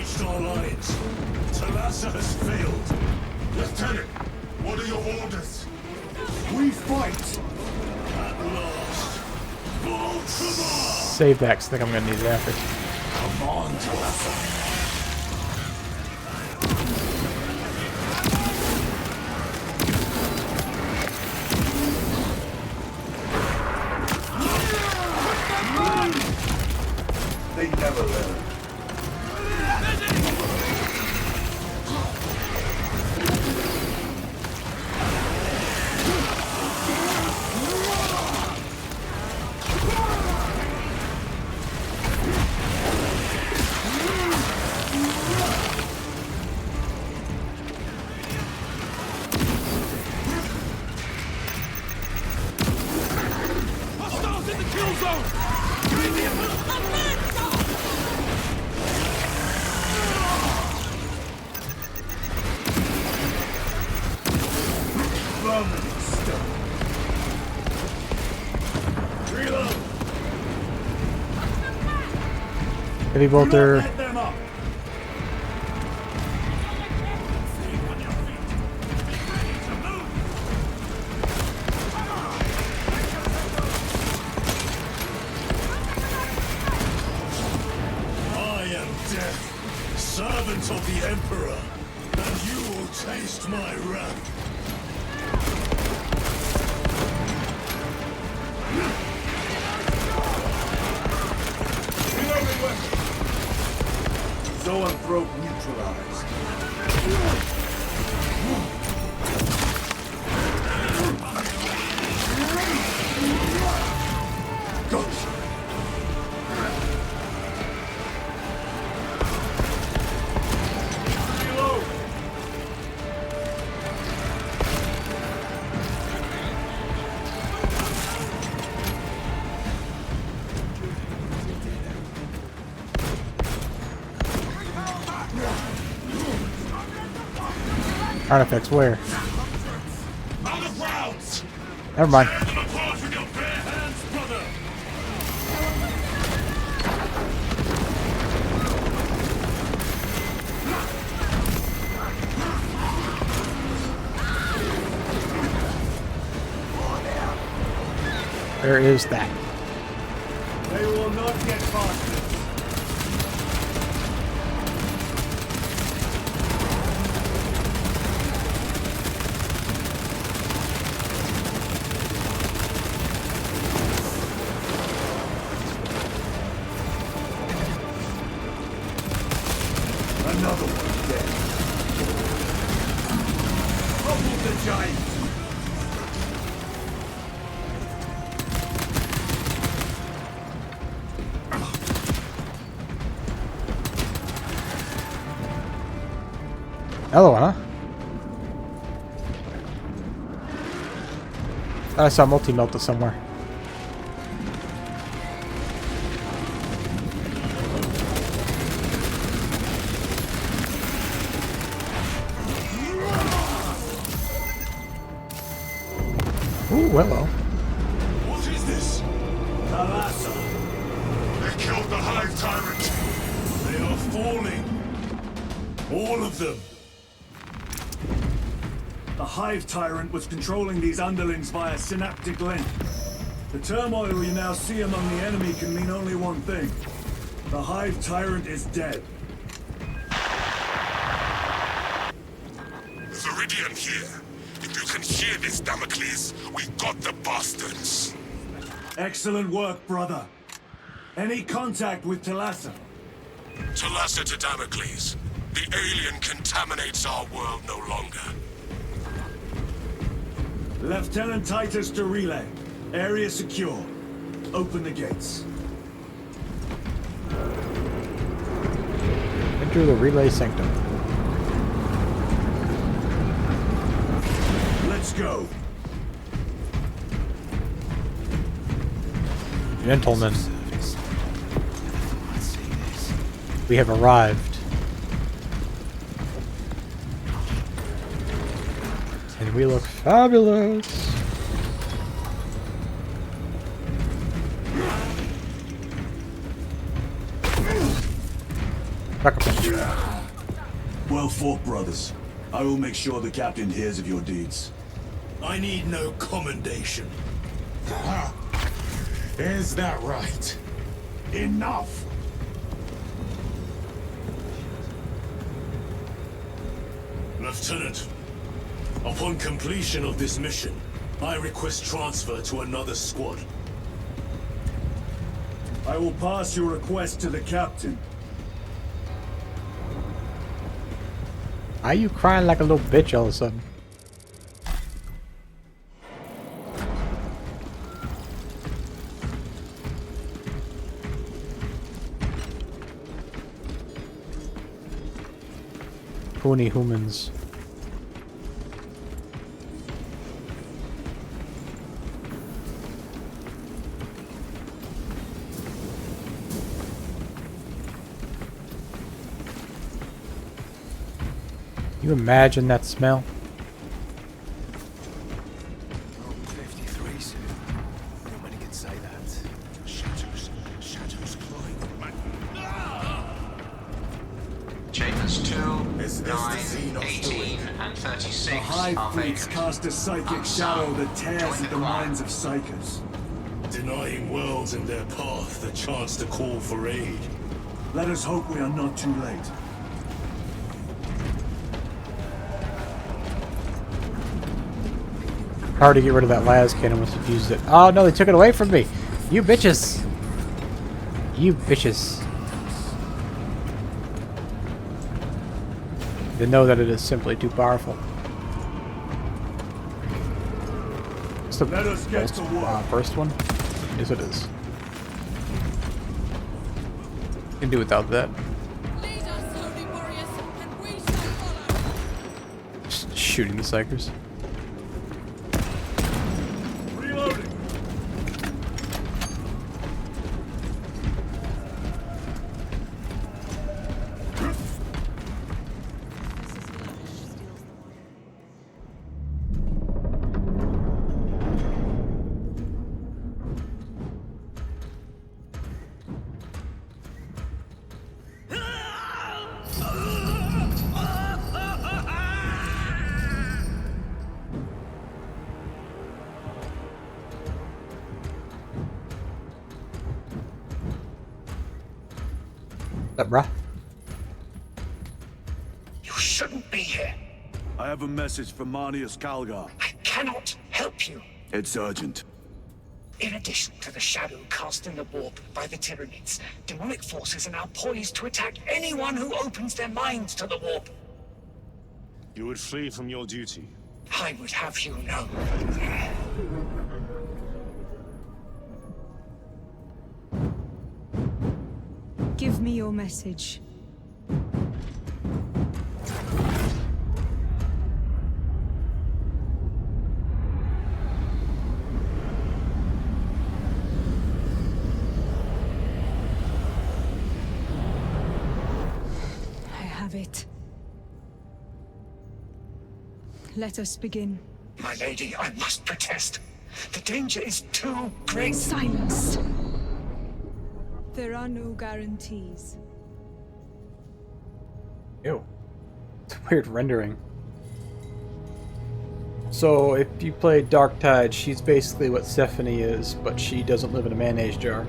breached our lines. Talassa has failed. Lieutenant, what are your orders? We fight! At last. Baltimore! Save that, 'cause I think I'm gonna need it after. Come on, Talassa. They never learn. Hostiles in the kill zone! Rolling stone. Reload. Heavy Do not bolter. let them up. I am Death, servant of the Emperor, and you will taste my wrath. Reloading weapon. Zoanthrope neutralized. Gotcha. Reload. Artifacts where? On the grounds. Never mind. Tear them apart with your bare hands, brother. Where is that? They will not get past this. Another one dead. Topple the giant. Hello, huh? Thought I saw multi-melta somewhere. Ooh, hello. What is this? Talassa. They killed the Hive Tyrant. They are falling. All of them. The Hive Tyrant was controlling these underlings via synaptic link. The turmoil we now see among the enemy can mean only one thing. The Hive Tyrant is dead. Viridian here. If you can hear this, Damocles, we got the bastards. Excellent work, brother. Any contact with Talassa? Talassa to Damocles. The alien contaminates our world no longer. Lieutenant Titus to relay. Area secure. Open the gates. Enter the relay sanctum. Let's go. Gentlemen, we have arrived. And we look fabulous. Sucker punch. Well fought, brothers. I will make sure the captain hears of your deeds. I need no commendation. Is that right? Enough! Lieutenant, upon completion of this mission, I request transfer to another squad. I will pass your request to the captain. Why are you crying like a little bitch all of a sudden? Puny humans. You imagine that smell? 53, sir. Nobody can say that. Shadows climb. Chambers 2, Is this 9, the Xenos 18, doing? and 36 The Hive are fleets vacant. cast a psychic Unsung. shadow that tears Join at the the choir. minds of psychers. Denying worlds in their path the chance to call for aid. Let us hope we are not too late. Hard to get rid of that las cannon once you've used it. Oh no, they took it away from me! You bitches! You bitches. They know that it is simply too powerful. It's the Let us get to work. first one? Yes, it is. Can do without that. Lead us, holy warriors, and we shall follow. Just shooting the psychers. Reloading! What's up, bruh? You shouldn't be here. I have a message from Marnius Calgar. I cannot help you. It's urgent. In addition to the shadow cast in the warp by the Tyranids, demonic forces are now poised to attack anyone who opens their minds to the warp. You would flee from your duty. I would have you know. Give me your message. I have it. Let us begin. My lady, I must protest. The danger is too great. Silence! There are no guarantees. Ew. It's weird rendering. So, if you play Darktide, she's basically what Stephanie is, but she doesn't live in a mayonnaise jar.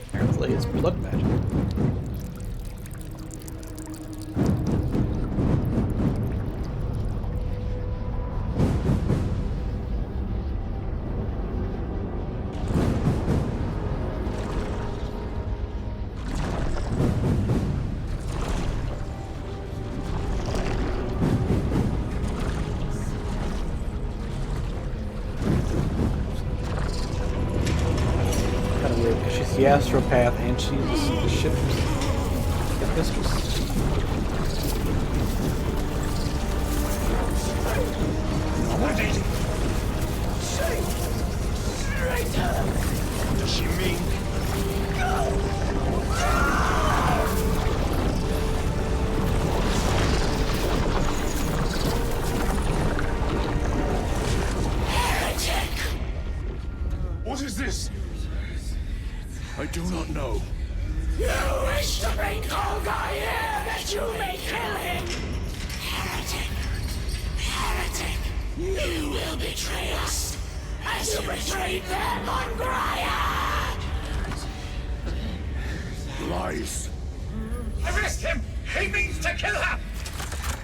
Apparently, it's blood magic. Kind of weird, because she's the astropath and she's the ship mistress. My lady, What does she mean? do not know. You wish to bring Kolga here that you may kill him! Heretic! Heretic! You will betray us as you betrayed them on Graia! Lies. Arrest him! He means to kill her!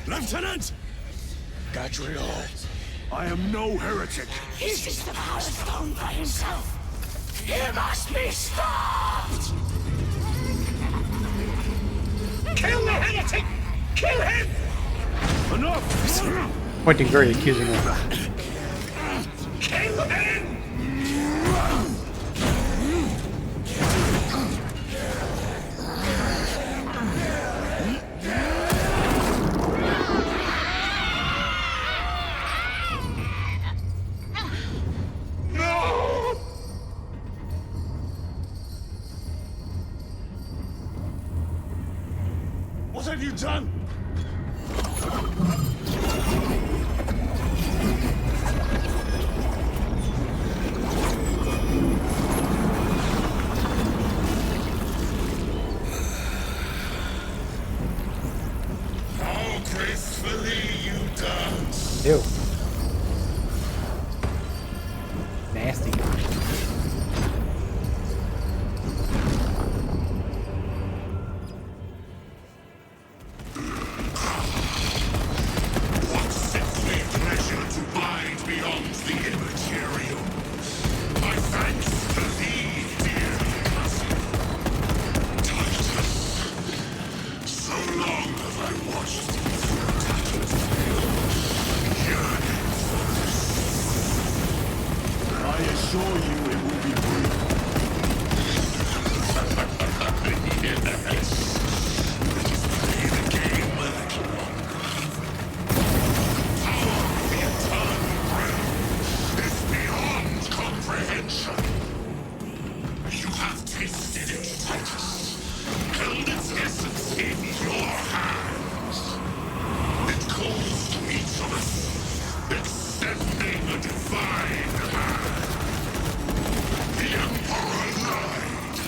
Lieutenant! Gadriel, I am no heretic. He's just the power stone by himself. He must be stopped! Kill the heretic! Kill him! Enough! Pointing very accusingly. Kill him! What have you done? How gracefully you dance. Ew. Nasty. What sickly pleasure to bide beyond the immaterial. My thanks to thee, dear cousin. Titus. So long have I watched these tattered fields, yearning for I assure you it will be brief. yes. Let us play the game a little longer. Power of the eternal realm is beyond comprehension. You have tasted it, Titus. Held its essence in your hands. It calls to each of us, extending a divine hand. The Emperor lied.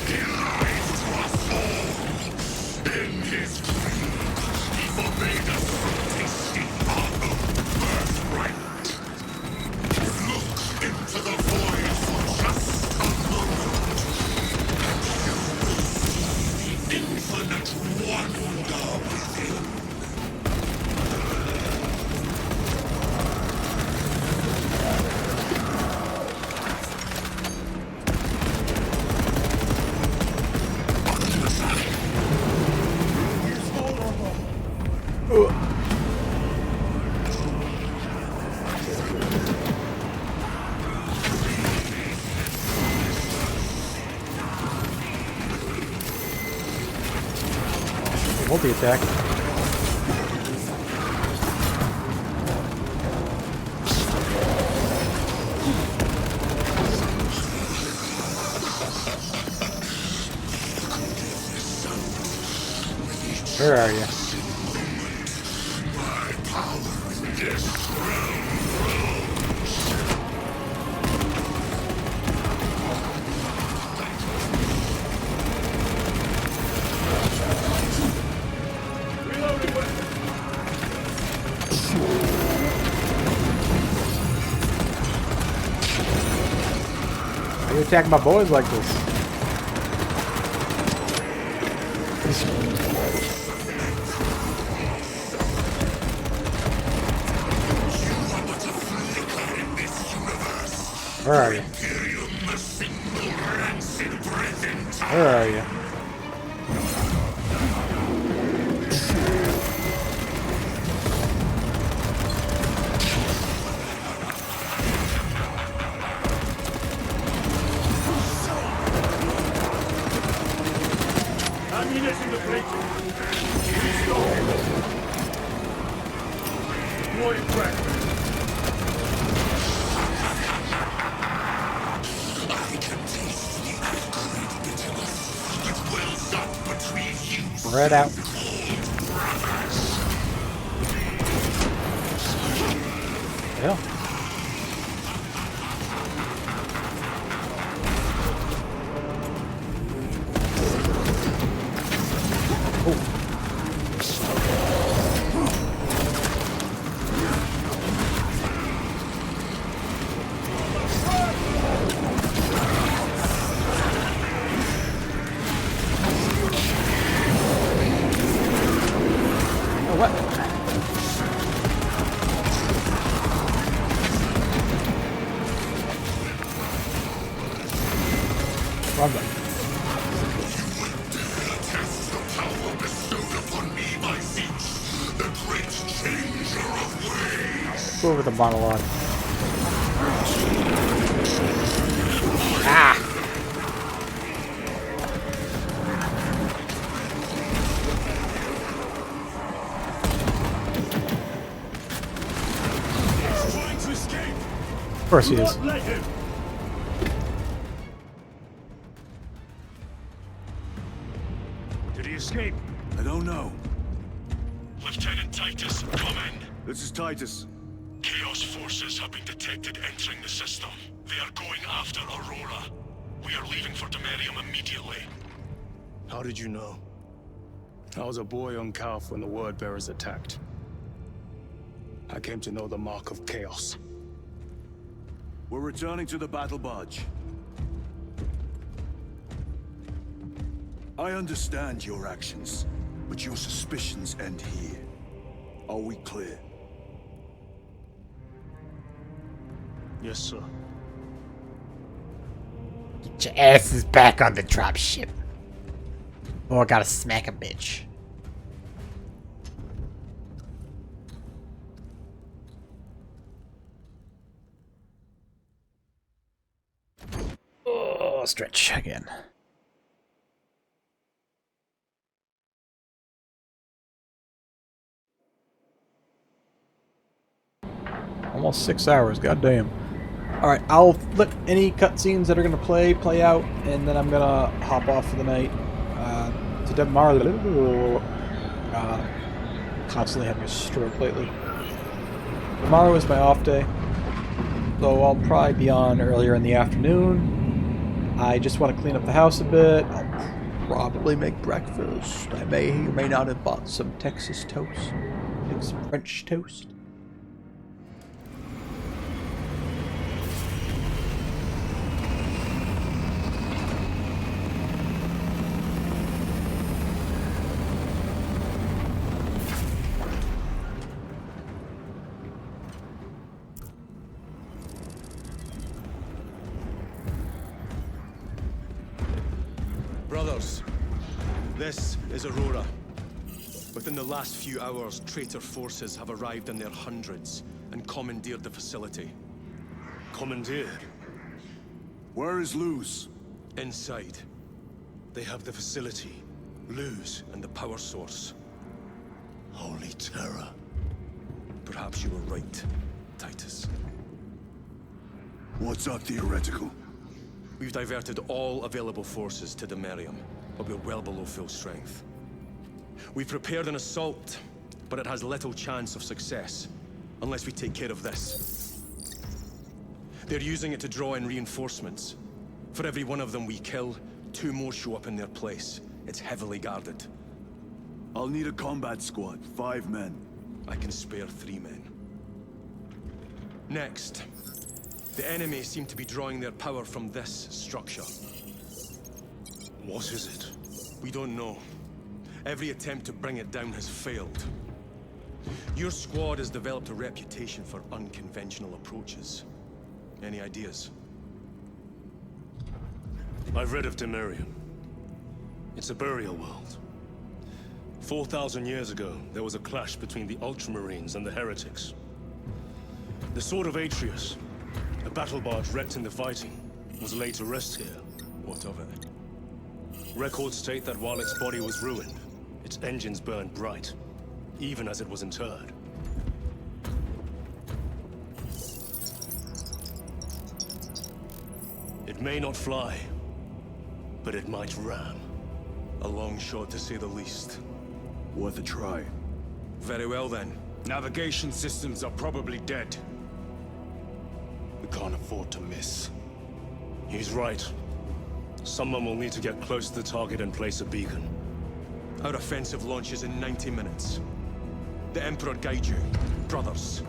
He lied to us all. In his greed, he forbade us from tasting our own birthright. Look into the void for just a moment, and you will see the infinite wonder within. Multi-attack. Where are you? My power in this realm grows. Reloading weapon. Why are you attacking my boys like this? Where are you? Imperium, a single rancid breath in time. Where are you? Ammunition depleted. Deploying fragment. I can taste the acrid bitterness that wells up between you. Spread out. Yeah. power bestowed upon me by Zeus, the great changer of ways. Go over the monologue. Ah! Trying to escape. Of course he Do is. not let him. Did he escape? I don't know. Lieutenant Titus, come in. This is Titus. Chaos forces have been detected entering the system. They are going after Aurora. We are leaving for Demerium immediately. How did you know? I was a boy on Calf when the Word Bearers attacked. I came to know the mark of chaos. We're returning to the battle barge. I understand your actions, but your suspicions end here. Are we clear? Yes, sir. Get your asses back on the dropship. Or I gotta smack a bitch. Oh, stretch again. Almost 6 hours, goddamn. Alright, I'll let any cutscenes that are gonna play out, and then I'm gonna hop off for the night. Tomorrow, constantly having a stroke lately. Tomorrow is my off day, so I'll probably be on earlier in the afternoon. I just want to clean up the house a bit. I'll probably make breakfast. I may or may not have bought some Texas toast, like some French toast. Brothers, this is Aurora. Within the last few hours, traitor forces have arrived in their hundreds and commandeered the facility. Commandeered. Where is Luz? Inside, they have the facility, Luz, and the power source. Holy terror. Perhaps you were right, Titus. What's our theoretical? We've diverted all available forces to Demerium, but we're well below full strength. We've prepared an assault, but it has little chance of success, unless we take care of this. They're using it to draw in reinforcements. For every one of them we kill, 2 more show up in their place. It's heavily guarded. I'll need a combat squad, 5 men. I can spare 3 men. Next, the enemy seem to be drawing their power from this structure. What is it? We don't know. Every attempt to bring it down has failed. Your squad has developed a reputation for unconventional approaches. Any ideas? I've read of Demerium. It's a burial world. 4,000 years ago, there was a clash between the Ultramarines and the Heretics. The Sword of Atreus, a battle barge wrecked in the fighting, was laid to rest here. What of it? Records state that while its body was ruined, its engines burned bright, even as it was interred. It may not fly, but it might ram. A long shot to say the least. Worth a try. Very well then. Navigation systems are probably dead. We can't afford to miss. He's right. Someone will need to get close to the target and place a beacon. Our offensive launches in 90 minutes. The Emperor guide you, brothers.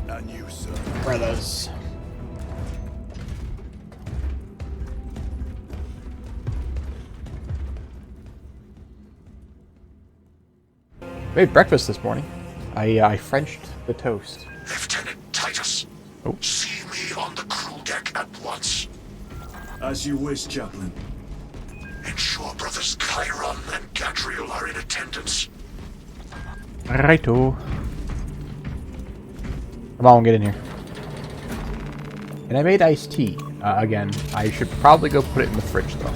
And you, sir. Brothers. Made breakfast this morning. I Frenched the toast. Lieutenant Titus, Oh. see me on the crew deck at once. As you wish, Chaplain. Ensure sure brothers Chiron and Gadriel are in attendance. Righto. Come on, get in here. And I made iced tea. Again, I should probably go put it in the fridge, though.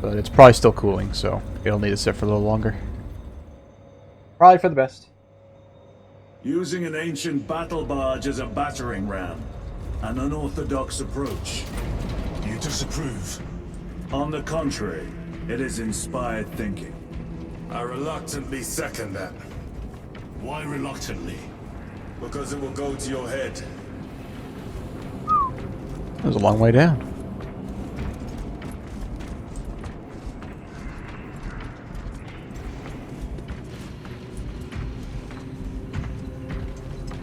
But it's probably still cooling, so it'll need to sit for a little longer. Probably for the best. Using an ancient battle barge as a battering ram. An unorthodox approach. You disapprove? On the contrary, it is inspired thinking. I reluctantly second that. Why reluctantly? Because it will go to your head. That was a long way down.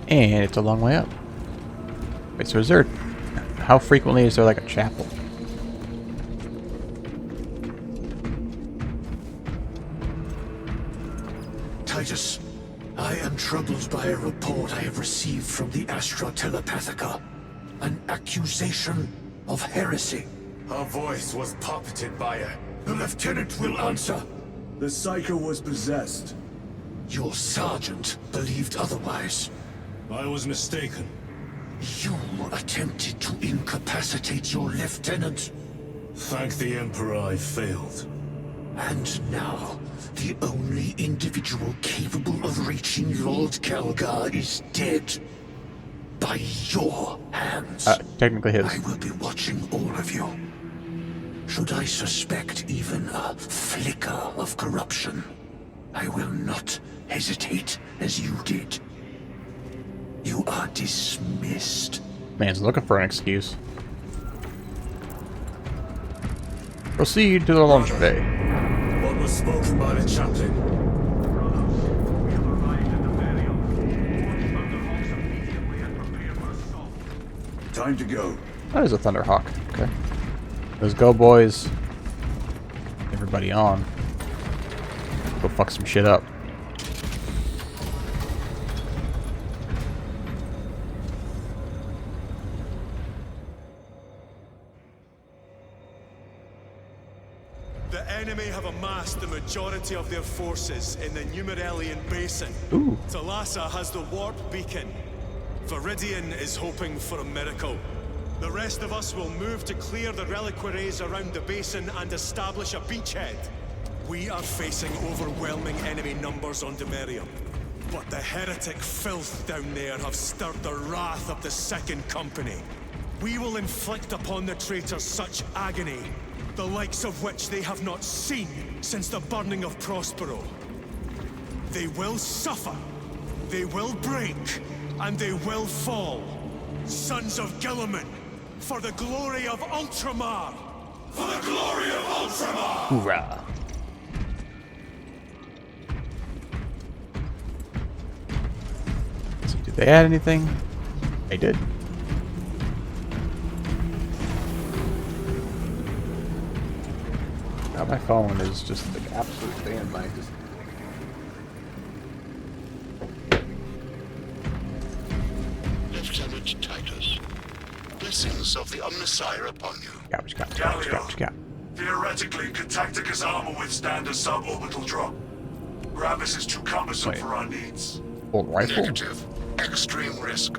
And it's a long way up. Wait, so is there... How frequently is there like a chapel? Titus, I am troubled by a report I have received from the Astra Telepathica. An accusation of heresy. Her voice was puppeted by her. The lieutenant will answer. The Psycho was possessed. Your sergeant believed otherwise. I was mistaken. You attempted to incapacitate your lieutenant. Thank the Emperor I failed. And now, the only individual capable of reaching Lord Kelgar is dead. By your hands. Technically his. I will be watching all of you. Should I suspect even a flicker of corruption, I will not hesitate as you did. You are dismissed. Man's looking for an excuse. Proceed to the launch bay. What was spoken by the chaplain? Time to go. That is a Thunderhawk. Okay. Let's go, boys. Everybody on. Go fuck some shit up. The enemy have amassed the majority of their forces in the Numeralian Basin. Ooh. Thalassa has the warp beacon. Viridian is hoping for a miracle. The rest of us will move to clear the reliquaries around the basin and establish a beachhead. We are facing overwhelming enemy numbers on Demerium. But the heretic filth down there have stirred the wrath of the Second Company. We will inflict upon the traitors such agony, the likes of which they have not seen since the burning of Prospero. They will suffer, they will break, and they will fall. Sons of Guilliman, for the glory of Ultramar! For the glory of Ultramar! Hoorah. So did they add anything? They did. Now my phone is just like absolute standby. Lieutenant Titus, blessings of the Omnissiah upon you. Yeah, what you got? What you got? What you got? Theoretically, could Tacticus armor withstand a suborbital drop? Gravis is too cumbersome Wait. for our needs. Old rifle? Negative. Extreme risk.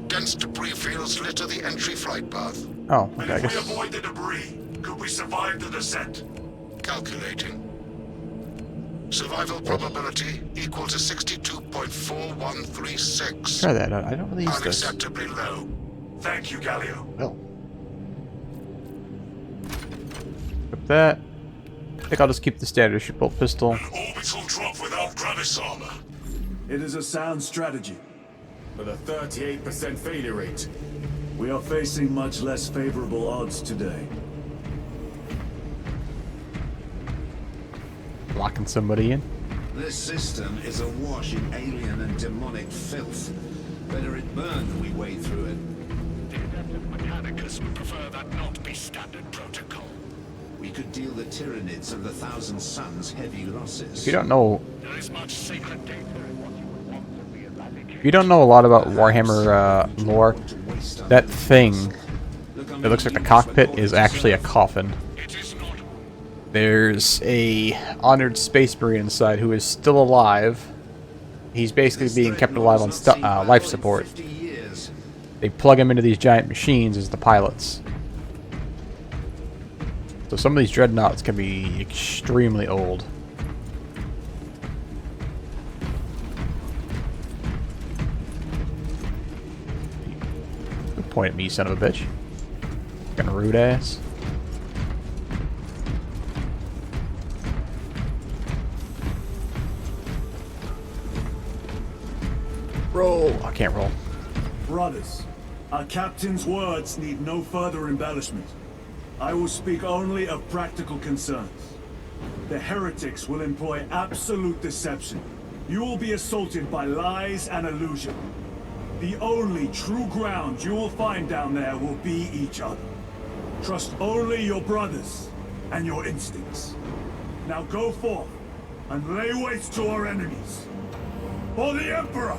Dense debris fields litter the entry flight path. Oh, And okay, I if we guess. avoid the debris, could we survive the descent? Calculating. Survival probability equal to 62.4136. Try that out. I don't really use this. Unacceptably low. Thank you, Galio. Well. Equip that. I think I'll just keep the standard shoot bolt pistol. Orbital drop without Gravis armor. It is a sound strategy. With a 38% failure rate. We are facing much less favorable odds today. Locking somebody in. This system is awash in alien and demonic filth. Better it burn than we wade through it. The adeptus mechanicus would prefer that not be standard protocol. We could deal the Tyranids of the Thousand Suns heavy losses. If you don't know, There is much sacred data in what you would want to be eradicated. if you don't know a lot about Warhammer lore, that thing that looks like the cockpit is actually a coffin. It is not. There's a honored space marine inside who is still alive. He's basically being kept alive on life support. They plug him into these giant machines as the pilots. So some of these dreadnoughts can be extremely old. Don't point at me, son of a bitch. Fucking rude ass. Roll. I can't roll. Brothers, our captain's words need no further embellishment. I will speak only of practical concerns. The heretics will employ absolute deception. You will be assaulted by lies and illusion. The only true ground you will find down there will be each other. Trust only your brothers and your instincts. Now go forth and lay waste to our enemies. For the Emperor!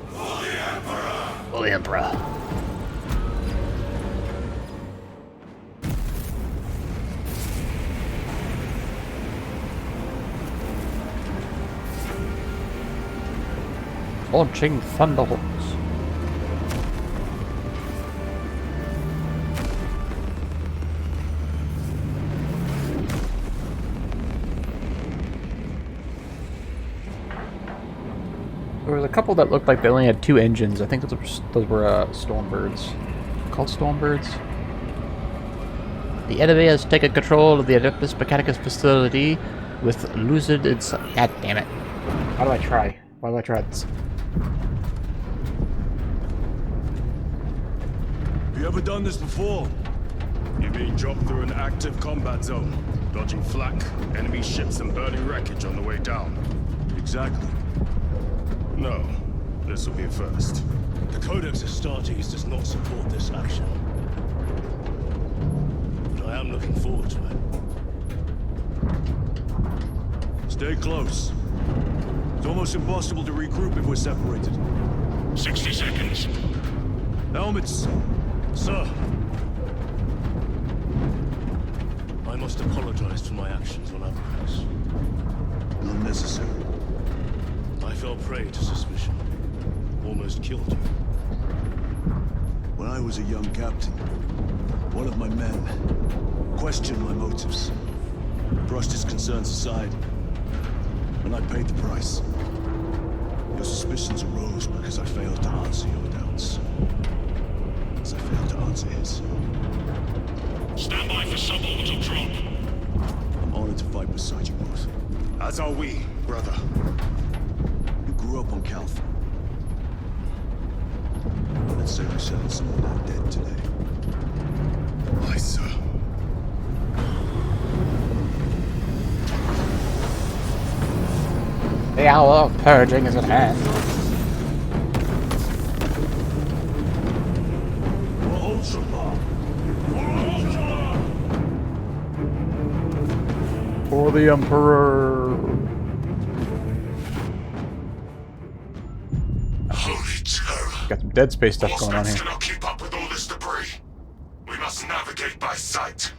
For the Emperor! For the Emperor. Launching Thunderhawks. There was a couple that looked like they only had 2 engines. I think those were Stormbirds. Called Stormbirds? The enemy has taken control of the Adeptus Mechanicus facility with Lucid inside. God damn it. How do I try? Why do I try this? Have you ever done this before? You mean drop through an active combat zone, dodging flak, enemy ships and burning wreckage on the way down? Exactly. No, this will be a first. The Codex Astartes does not support this action. But I am looking forward to it. Stay close. It's almost impossible to regroup if we're separated. 60 seconds. Helmets! Sir! I must apologize for my actions on Abraxas. Not necessary. I fell prey to suspicion. Almost killed you. When I was a young captain, one of my men questioned my motives, brushed his concerns aside, and I paid the price. Your suspicions arose because I failed to answer your doubts. As I failed to answer his. Stand by for suborbital drop. I'm honored to fight beside you both. As are we, brother. You grew up on Calth. Let's say we settled some of that dead today. Aye, sir. The hour of purging is at hand. For the Emperor. Holy terror. Got some Dead Space stuff going on here. Cannot keep up with all this debris. We must navigate by sight.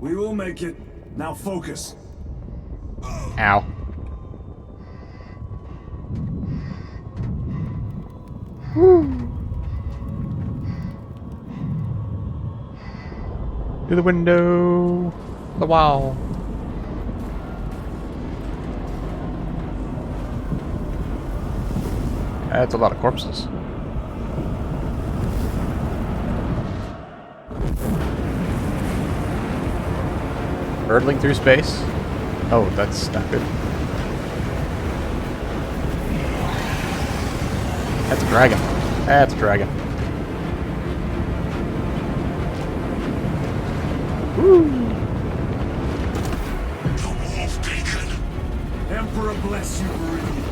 We will make it. Now focus. Ow. Through the window. The wall. That's a lot of corpses. Hurtling through space. Oh, that's not good. That's a dragon. That's a dragon. Woo! The Wolf Beacon. Emperor bless you, Meridian.